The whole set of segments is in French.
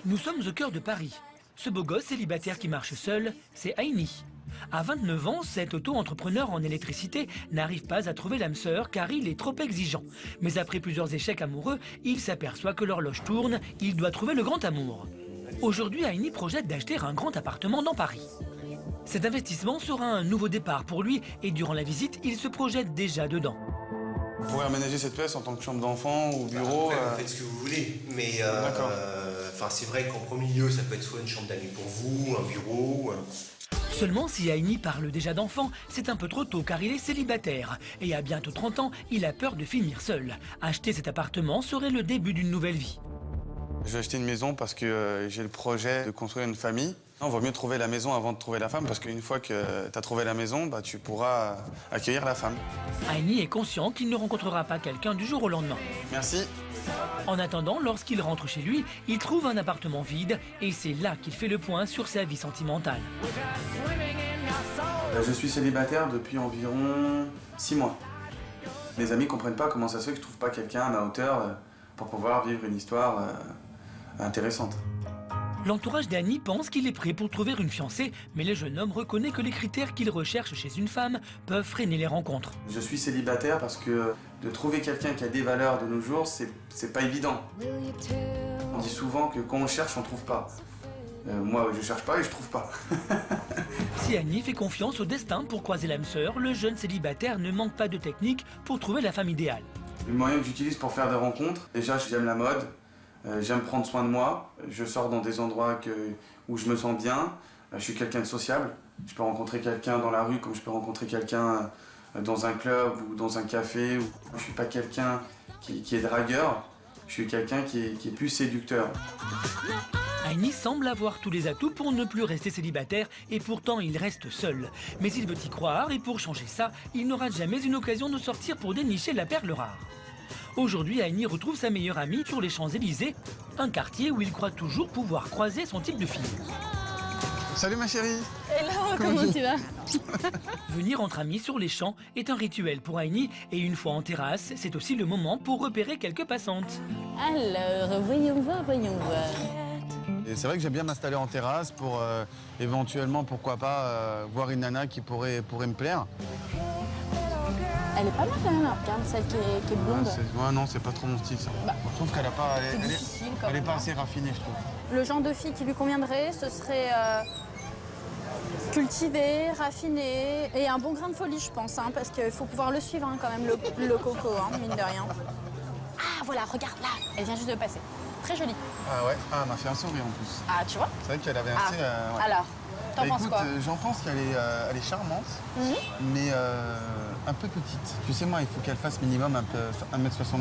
Nous sommes au cœur de Paris. Ce beau gosse célibataire qui marche seul, c'est Aini. À 29 ans, cet auto-entrepreneur en électricité n'arrive pas à trouver l'âme sœur car il est trop exigeant. Mais après plusieurs échecs amoureux, il s'aperçoit que l'horloge tourne, il doit trouver le grand amour. Aujourd'hui, Aini projette d'acheter un grand appartement dans Paris. Cet investissement sera un nouveau départ pour lui et durant la visite, il se projette déjà dedans. Vous pourrez aménager cette pièce en tant que chambre d'enfant ou bureau. Après, vous faites ce que vous voulez, mais c'est vrai qu'en premier lieu, ça peut être soit une chambre d'amis pour vous, un bureau. Seulement, si Aini parle déjà d'enfant, c'est un peu trop tôt car il est célibataire. Et à bientôt 30 ans, il a peur de finir seul. Acheter cet appartement serait le début d'une nouvelle vie. Je vais acheter une maison parce que j'ai le projet de construire une famille. Il vaut mieux trouver la maison avant de trouver la femme parce qu'une fois que tu as trouvé la maison, tu pourras accueillir la femme. Aini est conscient qu'il ne rencontrera pas quelqu'un du jour au lendemain. Merci. En attendant, lorsqu'il rentre chez lui, il trouve un appartement vide et c'est là qu'il fait le point sur sa vie sentimentale. Je suis célibataire depuis environ 6 mois. Mes amis ne comprennent pas comment ça se fait que je ne trouve pas quelqu'un à ma hauteur pour pouvoir vivre une histoire intéressante. L'entourage d'Aini pense qu'il est prêt pour trouver une fiancée, mais le jeune homme reconnaît que les critères qu'il recherche chez une femme peuvent freiner les rencontres. Je suis célibataire parce que de trouver quelqu'un qui a des valeurs de nos jours, c'est pas évident. On dit souvent que quand on cherche, on trouve pas. Moi, je cherche pas et je trouve pas. Si Aini fait confiance au destin pour croiser l'âme sœur, le jeune célibataire ne manque pas de technique pour trouver la femme idéale. Le moyen que j'utilise pour faire des rencontres, déjà j'aime la mode, j'aime prendre soin de moi, je sors dans des endroits où je me sens bien, je suis quelqu'un de sociable, je peux rencontrer quelqu'un dans la rue comme je peux rencontrer quelqu'un dans un club ou dans un café. Je ne suis pas quelqu'un qui est dragueur, je suis quelqu'un qui est plus séducteur. Aini semble avoir tous les atouts pour ne plus rester célibataire et pourtant il reste seul. Mais il veut y croire et pour changer ça, il n'aura jamais une occasion de sortir pour dénicher la perle rare. Aujourd'hui, Aini retrouve sa meilleure amie sur les Champs-Élysées, un quartier où il croit toujours pouvoir croiser son type de fille. Salut ma chérie. Hello, comment tu vas? Venir entre amis sur les champs est un rituel pour Aini et une fois en terrasse, c'est aussi le moment pour repérer quelques passantes. Alors, voyons voir. Et c'est vrai que j'aime bien m'installer en terrasse pour éventuellement, pourquoi pas, voir une nana qui pourrait me plaire. Elle est pas mal quand même, regarde celle qui est blonde. Ouais, non, c'est pas trop mon style ça. Je trouve qu'elle a pas, elle est pas assez raffinée, je trouve. Le genre de fille qui lui conviendrait, ce serait cultivé, raffiné et un bon grain de folie, je pense, parce qu'il faut pouvoir le suivre quand même, le coco, mine de rien. Ah voilà, regarde là, elle vient juste de passer. Très jolie. Ah ouais, elle m'a fait un sourire en plus. Ah, tu vois? C'est vrai qu'elle avait assez... ouais. Alors, t'en penses quoi? J'en pense qu'elle est charmante, mais un peu petite. Tu sais, moi, il faut qu'elle fasse minimum 1m70.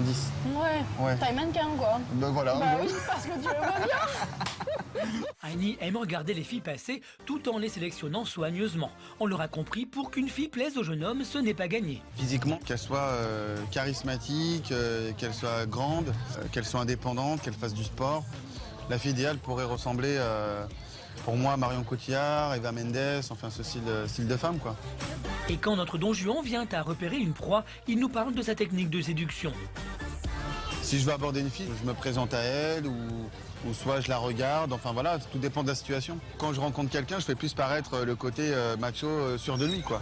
Ouais, taille mannequin, quoi. Ben voilà. Bah oui, parce que tu le vois bien. Aini aime regarder les filles passer tout en les sélectionnant soigneusement. On l'aura compris, pour qu'une fille plaise au jeune homme, ce n'est pas gagné. Physiquement, qu'elle soit charismatique, qu'elle soit grande, qu'elle soit indépendante, qu'elle fasse du sport. La fille idéale pourrait ressembler, pour moi, à Marion Cotillard, Eva Mendes, enfin ce style de femme, quoi. Et quand notre Don Juan vient à repérer une proie, il nous parle de sa technique de séduction. Si je veux aborder une fille, je me présente à elle ou soit je la regarde, enfin voilà, tout dépend de la situation. Quand je rencontre quelqu'un, je fais plus paraître le côté macho sûr de lui, quoi.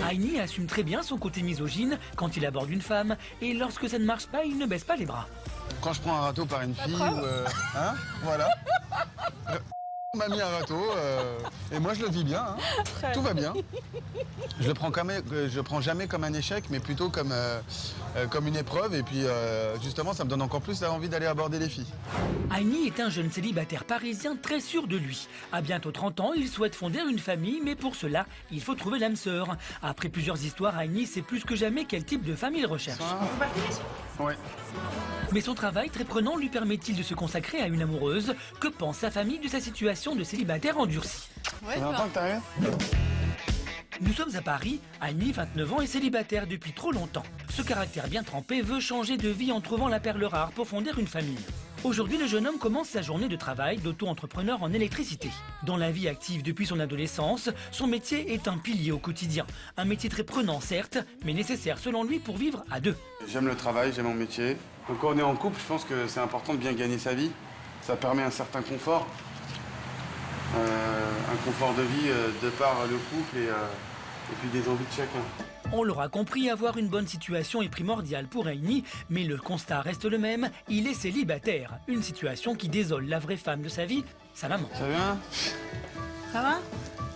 Aini assume très bien son côté misogyne quand il aborde une femme et lorsque ça ne marche pas, il ne baisse pas les bras. Quand je prends un râteau par une fille, voilà. On m'a mis un râteau et moi je le vis bien, tout va bien. Je le prends jamais comme un échec, mais plutôt comme une épreuve et puis justement ça me donne encore plus envie d'aller aborder les filles. Aini est un jeune célibataire parisien très sûr de lui. À bientôt 30 ans, il souhaite fonder une famille, mais pour cela, il faut trouver l'âme sœur. Après plusieurs histoires, Aini sait plus que jamais quel type de femme il recherche. Oui. Mais son travail très prenant lui permet-il de se consacrer à une amoureuse? Que pense sa famille de sa situation de célibataire endurcie? Ça fait longtemps que t'arrives ? Nous sommes à Paris, Aini, 29 ans, est célibataire depuis trop longtemps. Ce caractère bien trempé veut changer de vie en trouvant la perle rare pour fonder une famille. Aujourd'hui, le jeune homme commence sa journée de travail d'auto-entrepreneur en électricité. Dans la vie active depuis son adolescence, son métier est un pilier au quotidien. Un métier très prenant, certes, mais nécessaire selon lui pour vivre à deux. J'aime le travail, j'aime mon métier. Donc quand on est en couple, je pense que c'est important de bien gagner sa vie. Ça permet un certain confort. Un confort de vie de par le couple et puis des envies de chacun. On l'aura compris, avoir une bonne situation est primordial pour Aini, mais le constat reste le même, il est célibataire. Une situation qui désole la vraie femme de sa vie, sa maman. Ça va? Ça va?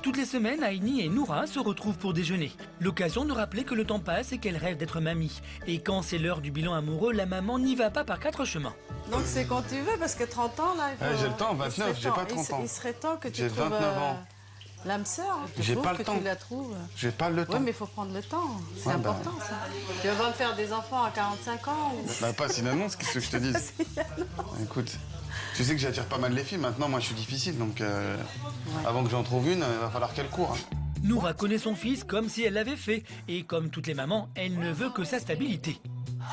Toutes les semaines, Aini et Noura se retrouvent pour déjeuner. L'occasion de rappeler que le temps passe et qu'elle rêve d'être mamie. Et quand c'est l'heure du bilan amoureux, la maman n'y va pas par 4 chemins. Donc c'est quand tu veux, parce que 30 ans, là... J'ai le temps, 29, j'ai pas 30 ans. Il serait temps que tu J'ai trouves 29 ans. l'âme sœur. J'ai pas le que temps. tu la trouves. J'ai pas le temps. Oui, mais il faut prendre le temps. C'est Ouais, important, ça. Tu vas me faire des enfants à 45 ans ou... Bah passe une annonce, qu'est-ce que je te dis? Écoute, tu sais que j'attire pas mal les filles, maintenant moi je suis difficile, donc avant que j'en trouve une, il va falloir qu'elle court. Hein. Noura connaît son fils comme si elle l'avait fait. Et comme toutes les mamans, elle ne veut que sa stabilité.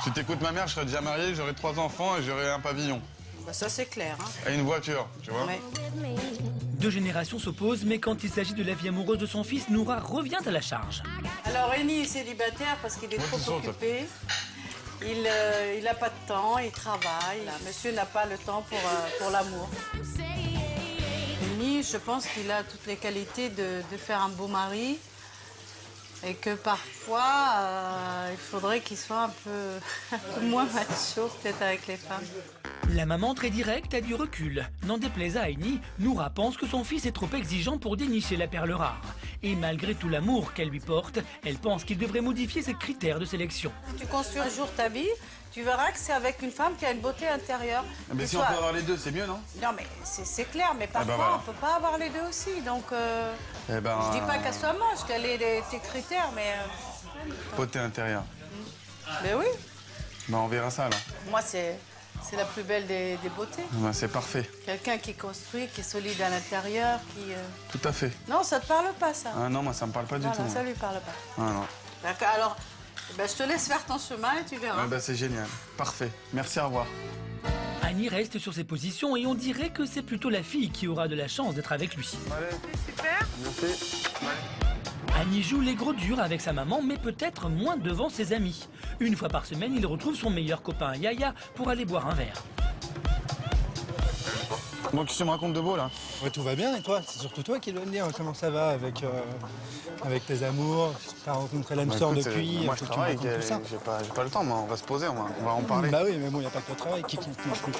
Si t'écoutes ma mère, je serais déjà marié, j'aurais 3 enfants et j'aurais un pavillon. Bah, ça, c'est clair. Hein. Et une voiture, tu vois. Ouais. 2 générations s'opposent, mais quand il s'agit de la vie amoureuse de son fils, Noura revient à la charge. Alors, Rémi est célibataire parce qu'il est trop occupé. Il n'a pas de temps, il travaille. Monsieur n'a pas le temps pour l'amour. Rémi, je pense qu'il a toutes les qualités de faire un beau mari. Et que parfois, il faudrait qu'il soit un peu moins macho, peut-être avec les femmes. La maman très directe a du recul. N'en déplaise à Aini, Noura pense que son fils est trop exigeant pour dénicher la perle rare. Et malgré tout l'amour qu'elle lui porte, elle pense qu'il devrait modifier ses critères de sélection. Tu construis un jour ta vie, tu verras que c'est avec une femme qui a une beauté intérieure. Mais si on peut avoir les deux, c'est mieux, non? Non, mais c'est clair, mais parfois, voilà. on peut pas avoir les deux aussi. Donc, Eh ben, je dis pas qu'elle soit moche, qu'elle ait tes critères, mais... beauté intérieure. Mais oui, Bah on verra ça là. moi, c'est la plus belle des beautés. Bah, c'est parfait. Quelqu'un qui construit, qui est solide à l'intérieur, qui... Tout à fait. Non, ça te parle pas, ça. Ah non, moi ça me parle pas du Voilà, tout. ça lui parle pas. Ah non. D'accord, alors, ben, je te laisse faire ton chemin et tu verras. Ah, bah c'est génial. Parfait. Merci, au revoir. Annie reste sur ses positions et on dirait que c'est plutôt la fille qui aura de la chance d'être avec lui. Allez. Super. Merci. Annie joue les gros durs avec sa maman, mais peut-être moins devant ses amis. Une fois par semaine, il retrouve son meilleur copain Yaya pour aller boire un verre. Bon, qu'est-ce que tu me racontes de beau là? Ouais, tout va bien et toi? C'est surtout toi qui dois me dire comment ça va avec tes amours. Tu as rencontré l'âme sœur écoute, depuis. moi faut je que tu me travaille, racontes tout ça. j'ai pas le temps, moi. On va se poser, on va en parler. Bah oui, mais bon, il n'y a pas que le travail qui compte non plus.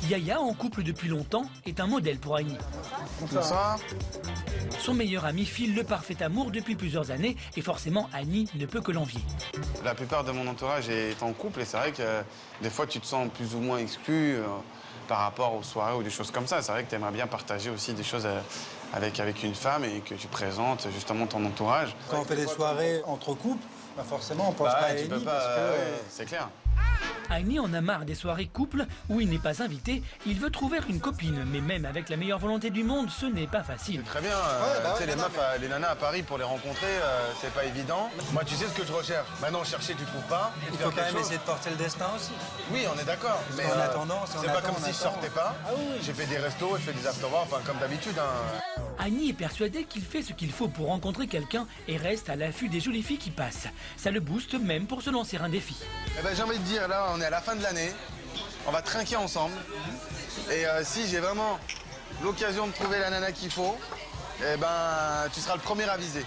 Yaya, en couple depuis longtemps, est un modèle pour Annie. Bonsoir. Son meilleur ami file le parfait amour depuis plusieurs années et forcément Annie ne peut que l'envier. La plupart de mon entourage est en couple et c'est vrai que des fois tu te sens plus ou moins exclu par rapport aux soirées ou des choses comme ça. C'est vrai que tu aimerais bien partager aussi des choses avec une femme et que tu présentes justement ton entourage. Quand on fait des soirées entre couples, bah forcément on pense pas à tu Annie peux parce pas, que... c'est clair. Annie en a marre des soirées couples où il n'est pas invité. Il veut trouver une copine, mais même avec la meilleure volonté du monde, ce n'est pas facile. Très bien, bah tu sais, ouais, les non, meufs, les nanas à Paris, pour les rencontrer, c'est pas évident. Moi, tu sais ce que je recherche. Maintenant, chercher, tu trouves pas. Il faut quand même essayer de porter le destin aussi. Oui, on est d'accord. Mais en attendant, c'est pas comme si je sortais pas. Ah oui. J'ai fait des restos, je fais des after-work, enfin, comme d'habitude. Hein. Annie est persuadée qu'il fait ce qu'il faut pour rencontrer quelqu'un et reste à l'affût des jolies filles qui passent. Ça le booste même pour se lancer un défi. Eh ben, j'ai envie de dire, là, on est à la fin de l'année. On va trinquer ensemble. Et si j'ai vraiment l'occasion de trouver la nana qu'il faut, eh ben, tu seras le premier à viser.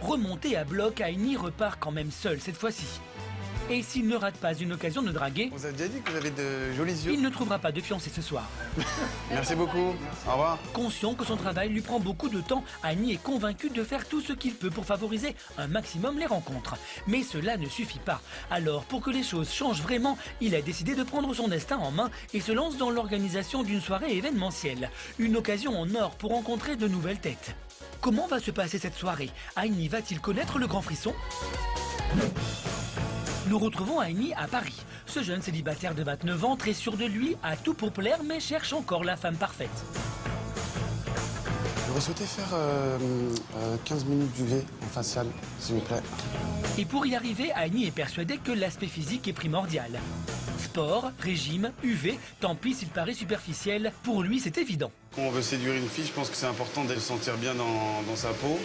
Remonté à bloc, Annie repart quand même seule cette fois-ci. Et s'il ne rate pas une occasion de draguer, On vous a déjà dit que vous avez de jolis yeux. il ne trouvera pas de fiancé ce soir. Merci beaucoup. Au revoir. Conscient que son travail lui prend beaucoup de temps, Annie est convaincue de faire tout ce qu'il peut pour favoriser un maximum les rencontres. Mais cela ne suffit pas. Alors, pour que les choses changent vraiment, il a décidé de prendre son destin en main et se lance dans l'organisation d'une soirée événementielle. Une occasion en or pour rencontrer de nouvelles têtes. Comment va se passer cette soirée? Annie va-t-il connaître le grand frisson? Nous retrouvons Annie à Paris. Ce jeune célibataire de 29 ans, très sûr de lui, a tout pour plaire, mais cherche encore la femme parfaite. J'aurais souhaité faire 15 minutes d'UV en facial, s'il vous plaît. Et pour y arriver, Annie est persuadée que l'aspect physique est primordial. Sport, régime, UV, tant pis s'il paraît superficiel, pour lui c'est évident. Quand on veut séduire une fille, je pense que c'est important de se sentir bien dans sa peau.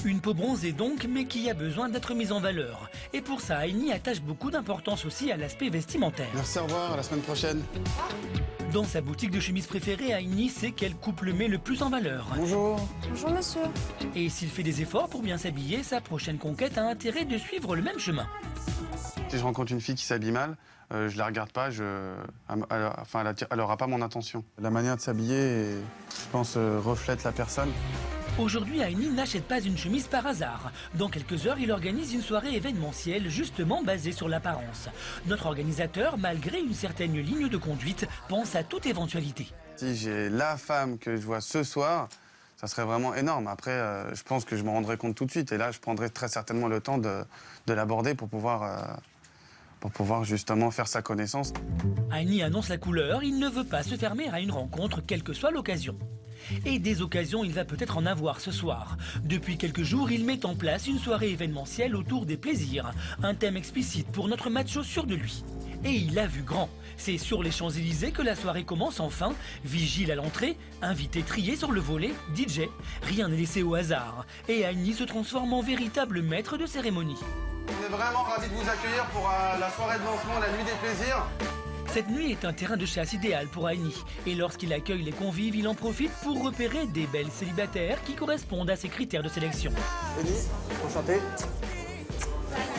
Une peau bronzée donc, mais qui a besoin d'être mise en valeur. Et pour ça, Annie attache beaucoup d'importance aussi à l'aspect vestimentaire. Merci, au revoir, à la semaine prochaine. Dans sa boutique de chemises préférée, Aini sait quel couple met le plus en valeur. Bonjour. Bonjour monsieur. Et s'il fait des efforts pour bien s'habiller, sa prochaine conquête a intérêt de suivre le même chemin. Si je rencontre une fille qui s'habille mal, je la regarde pas, elle aura pas mon attention. La manière de s'habiller, je pense, reflète la personne. Aujourd'hui, Aini n'achète pas une chemise par hasard. Dans quelques heures, il organise une soirée événementielle justement basée sur l'apparence. Notre organisateur, malgré une certaine ligne de conduite, pense à toute éventualité. Si j'ai la femme que je vois ce soir, ça serait vraiment énorme. Après, je pense que je m'en rendrai compte tout de suite. Et là, je prendrai très certainement le temps de l'aborder pour pouvoir justement faire sa connaissance. Aini annonce la couleur, il ne veut pas se fermer à une rencontre, quelle que soit l'occasion. Et des occasions, il va peut-être en avoir ce soir. Depuis quelques jours, il met en place une soirée événementielle autour des plaisirs. Un thème explicite pour notre macho sûr de lui. Et il a vu grand. C'est sur les Champs-Élysées que la soirée commence enfin. Vigile à l'entrée, invité trié sur le volet, DJ. Rien n'est laissé au hasard. Et Aini se transforme en véritable maître de cérémonie. On est vraiment ravis de vous accueillir pour la soirée de lancement, la nuit des plaisirs. Cette nuit est un terrain de chasse idéal pour Aini. Et lorsqu'il accueille les convives, il en profite pour repérer des belles célibataires qui correspondent à ses critères de sélection. Denis, enchanté.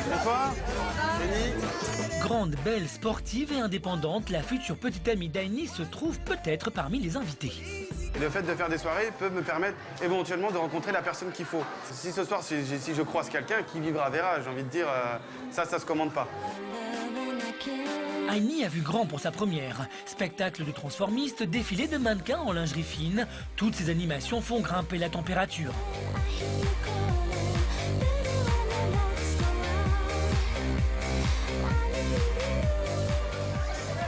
Bonsoir. Denis. Grande, belle, sportive et indépendante, la future petite amie d'Aini se trouve peut-être parmi les invités. Le fait de faire des soirées peut me permettre éventuellement de rencontrer la personne qu'il faut. Si ce soir, si je croise quelqu'un, qui vivra verra. J'ai envie de dire, ça se commande pas. Aini a vu grand pour sa première. Spectacle de transformistes, défilé de mannequins en lingerie fine. Toutes ces animations font grimper la température.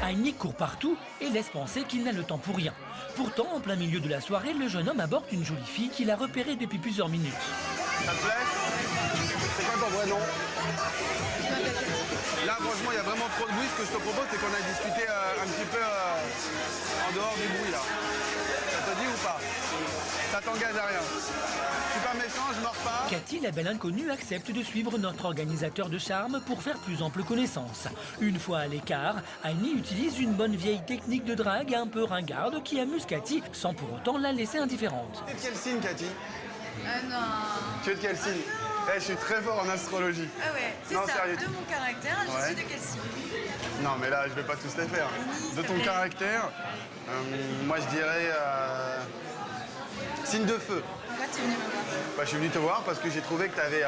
Aini court partout et laisse penser qu'il n'a le temps pour rien. Pourtant, en plein milieu de la soirée, le jeune homme aborde une jolie fille qu'il a repérée depuis plusieurs minutes. Ça te plaît? C'est quoi ton vrai nom? Là, franchement, il y a vraiment trop de bruit. Ce que je te propose, c'est qu'on aille discuter un petit peu en dehors du bruit, là. Ça te dit ou pas? Ça t'engage à rien. Je suis pas méchant, je mords pas. Cathy, la belle inconnue, accepte de suivre notre organisateur de charme pour faire plus ample connaissance. Une fois à l'écart, Aini utilise une bonne vieille technique de drague un peu ringarde qui amuse Cathy sans pour autant la laisser indifférente. Tu es de quel signe, Cathy? Non. Tu es de quel signe? Je suis très fort en astrologie. Ah ouais, c'est Non, ça. sérieux. De mon caractère, je Ouais. suis de quel signe? Non, mais là, je vais pas tous les faire. De ton caractère, moi, je dirais signe de feu. Pourquoi tu es venu me voir? Bah, je suis venu te voir parce que j'ai trouvé que tu avais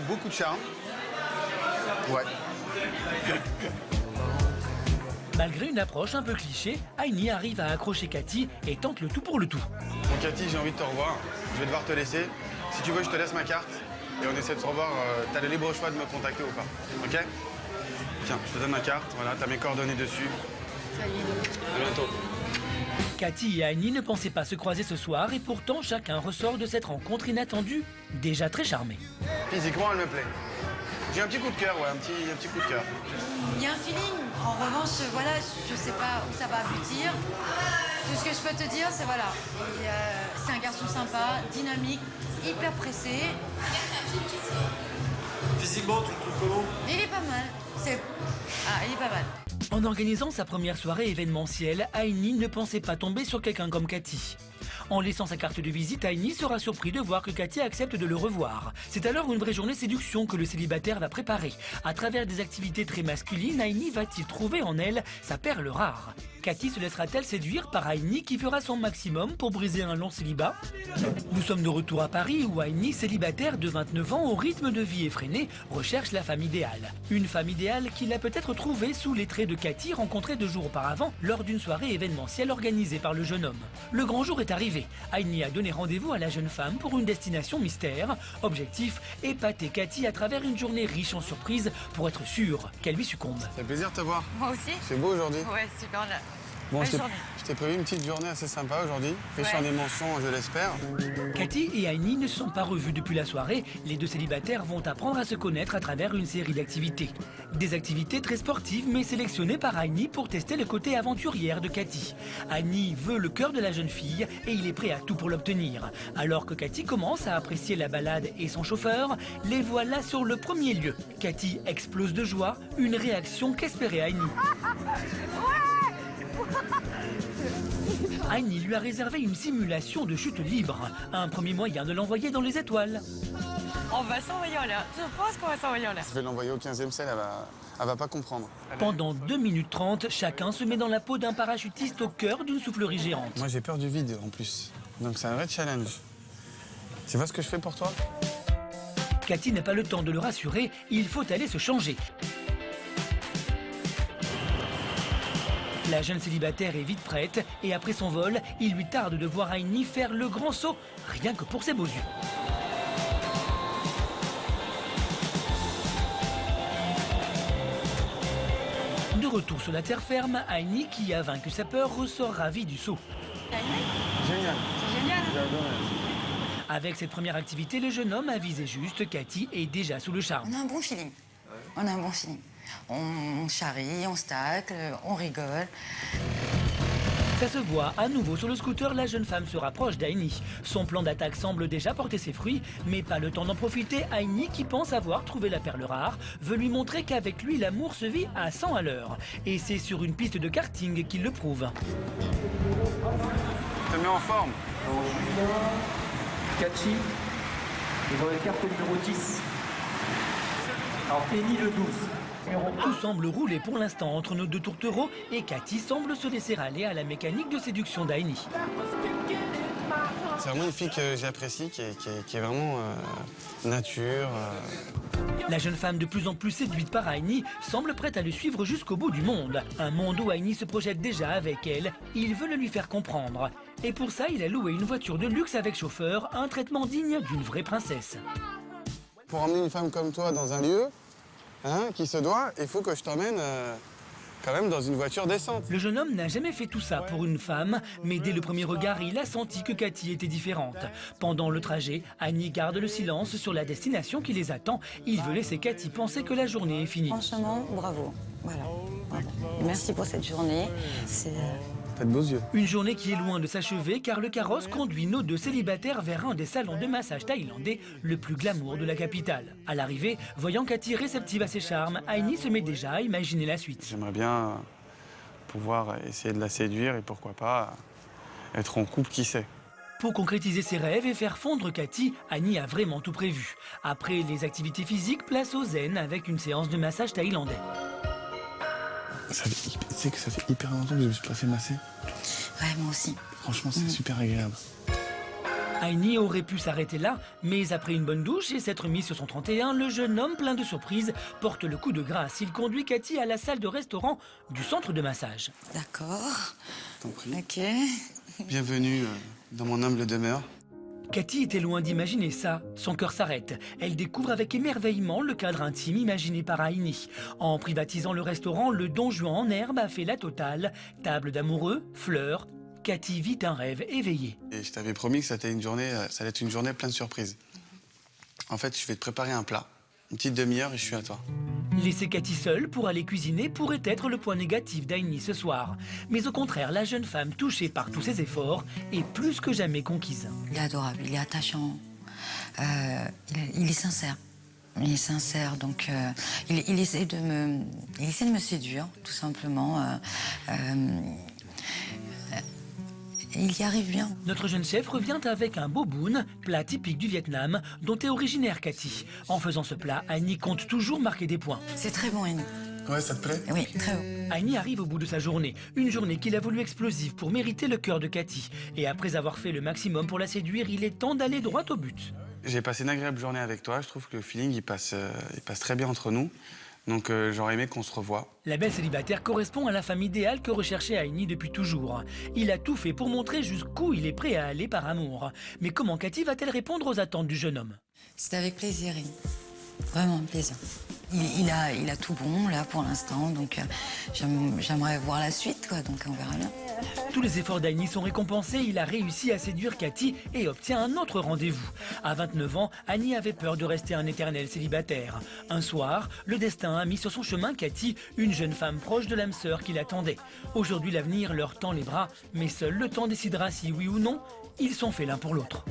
beaucoup de charme. Ouais. Malgré une approche un peu cliché, Aini arrive à accrocher Cathy et tente le tout pour le tout. Bon, Cathy, j'ai envie de te revoir. Je vais devoir te laisser. Si tu veux, je te laisse ma carte et on essaie de se revoir. T'as le libre choix de me contacter ou pas. Ok? Tiens, je te donne ma carte. Voilà, t'as mes coordonnées dessus. Salut. À bientôt. Cathy et Aini ne pensaient pas se croiser ce soir et pourtant chacun ressort de cette rencontre inattendue, déjà très charmé. Physiquement, elle me plaît. J'ai un petit coup de cœur, ouais, un petit coup de cœur. Il y a un feeling. En revanche, voilà, je sais pas où ça va aboutir. Tout ce que je peux te dire, c'est voilà. C'est un garçon sympa, dynamique, hyper pressé. Physiquement, tu le trouves comment? Il est pas mal. Il est pas mal. En organisant sa première soirée événementielle, Aini ne pensait pas tomber sur quelqu'un comme Cathy. En laissant sa carte de visite, Aini sera surpris de voir que Cathy accepte de le revoir. C'est alors une vraie journée séduction que le célibataire va préparer. À travers des activités très masculines, Aini va-t-il trouver en elle sa perle rare? Cathy se laissera-t-elle séduire par Aini qui fera son maximum pour briser un long célibat? Nous sommes de retour à Paris où Aini, célibataire de 29 ans au rythme de vie effréné, recherche la femme idéale. Une femme idéale qu'il a peut-être trouvée sous les traits de Cathy rencontrée 2 jours auparavant lors d'une soirée événementielle organisée par le jeune homme. Le grand jour est arrivé. Aini a donné rendez-vous à la jeune femme pour une destination mystère. Objectif, épater Cathy à travers une journée riche en surprises pour être sûr qu'elle lui succombe. Ça fait plaisir de te voir. Moi aussi? C'est beau aujourd'hui. Ouais, super. Là. Bon, Belle je journée. t'ai prévu une petite journée assez sympa aujourd'hui. Riche en émotions, je l'espère. Cathy et Aini ne se sont pas revus depuis la soirée. Les deux célibataires vont apprendre à se connaître à travers une série d'activités. Des activités très sportives mais sélectionnées par Aini pour tester le côté aventurière de Cathy. Aini veut le cœur de la jeune fille et il est prêt à tout pour l'obtenir. Alors que Cathy commence à apprécier la balade et son chauffeur, les voilà sur le premier lieu. Cathy explose de joie, une réaction qu'espérait Aini. Heini lui a réservé une simulation de chute libre, un premier moyen de l'envoyer dans les étoiles. On va s'envoyer en l'air. Je pense qu'on va s'envoyer en l'air. Je vais l'envoyer au 15e ciel, elle va pas comprendre. Pendant 2 minutes 30, chacun se met dans la peau d'un parachutiste au cœur d'une soufflerie géante. Moi j'ai peur du vide en plus, donc c'est un vrai challenge. Tu vois ce que je fais pour toi? Cathy n'a pas le temps de le rassurer, il faut aller se changer. La jeune célibataire est vite prête et après son vol, il lui tarde de voir Heini faire le grand saut, rien que pour ses beaux yeux. De retour sur la terre ferme, Heini, qui a vaincu sa peur, ressort ravi du saut. Génial. C'est génial. Avec cette première activité, le jeune homme a visé juste. Cathy est déjà sous le charme. On a un bon feeling. On a un bon feeling. On charrie, on se tacle, on rigole. Ça se voit, à nouveau sur le scooter, la jeune femme se rapproche d'Heini. Son plan d'attaque semble déjà porter ses fruits, mais pas le temps d'en profiter. Heini, qui pense avoir trouvé la perle rare, veut lui montrer qu'avec lui, l'amour se vit à 100 à l'heure. Et c'est sur une piste de karting qu'il le prouve. Je te mets en forme. Cathy, dans la carte numéro 10. Alors, Penny le 12. Tout semble rouler pour l'instant entre nos deux tourtereaux et Cathy semble se laisser aller à la mécanique de séduction d'Heini. C'est vraiment une fille que j'apprécie, qui est vraiment nature. La jeune femme, de plus en plus séduite par Heini, semble prête à le suivre jusqu'au bout du monde. Un monde où Heini se projette déjà avec elle. Il veut le lui faire comprendre. Et pour ça, il a loué une voiture de luxe avec chauffeur, un traitement digne d'une vraie princesse. Pour emmener une femme comme toi dans un lieu qui se doit, il faut que je t'emmène quand même dans une voiture décente. Le jeune homme n'a jamais fait tout ça pour une femme, mais dès le premier regard, il a senti que Cathy était différente. Pendant le trajet, Heini garde le silence sur la destination qui les attend. Il veut laisser Cathy penser que la journée est finie. Franchement, bravo. Voilà. Bravo. Merci pour cette journée. C'est... T'as de beaux yeux. Une journée qui est loin de s'achever car le carrosse conduit nos deux célibataires vers un des salons de massage thaïlandais le plus glamour de la capitale. À l'arrivée, voyant Cathy réceptive à ses charmes, Heini se met déjà à imaginer la suite. J'aimerais bien pouvoir essayer de la séduire et pourquoi pas être en couple, qui sait. Pour concrétiser ses rêves et faire fondre Cathy, Heini a vraiment tout prévu. Après les activités physiques, place au zen avec une séance de massage thaïlandais. Tu sais que ça fait hyper longtemps que je me suis pas fait masser. Ouais, moi aussi. Franchement, c'est super agréable. Heini aurait pu s'arrêter là, mais après une bonne douche et s'être mis sur son 31, le jeune homme, plein de surprises, porte le coup de grâce. Il conduit Cathy à la salle de restaurant du centre de massage. D'accord. T'en prie. Ok. Bienvenue dans mon humble demeure. Cathy était loin d'imaginer ça. Son cœur s'arrête. Elle découvre avec émerveillement le cadre intime imaginé par Heini. En privatisant le restaurant, le Don Juan en herbe a fait la totale. Table d'amoureux, fleurs. Cathy vit un rêve éveillé. Et je t'avais promis que ça allait être une journée pleine de surprises. En fait, je vais te préparer un plat. Une petite demi-heure et je suis à toi. Laisser Cathy seule pour aller cuisiner pourrait être le point négatif d'Heini ce soir. Mais au contraire, la jeune femme, touchée par tous ses efforts, est plus que jamais conquise. Il est adorable, il est attachant, il est sincère. Il est sincère, donc il essaie de me séduire, tout simplement. Il y arrive bien. Notre jeune chef revient avec un boboon, plat typique du Vietnam, dont est originaire Cathy. En faisant ce plat, Heini compte toujours marquer des points. C'est très bon, Heini. Ouais, ça te plaît? Oui, très bon. Heini arrive au bout de sa journée. Une journée qu'il a voulu explosive pour mériter le cœur de Cathy. Et après avoir fait le maximum pour la séduire, il est temps d'aller droit au but. J'ai passé une agréable journée avec toi. Je trouve que le feeling, il passe très bien entre nous. Donc j'aurais aimé qu'on se revoie. La belle célibataire correspond à la femme idéale que recherchait Heini depuis toujours. Il a tout fait pour montrer jusqu'où il est prêt à aller par amour. Mais comment Cathy va-t-elle répondre aux attentes du jeune homme? C'est avec plaisir, Heini. Vraiment un plaisir. Il a tout bon, là, pour l'instant, donc j'aimerais voir la suite, quoi, donc on verra bien. Tous les efforts d'Heini sont récompensés, il a réussi à séduire Cathy et obtient un autre rendez-vous. À 29 ans, Heini avait peur de rester un éternel célibataire. Un soir, le destin a mis sur son chemin Cathy, une jeune femme proche de l'âme sœur qui l'attendait. Aujourd'hui, l'avenir leur tend les bras, mais seul le temps décidera si oui ou non, ils sont faits l'un pour l'autre.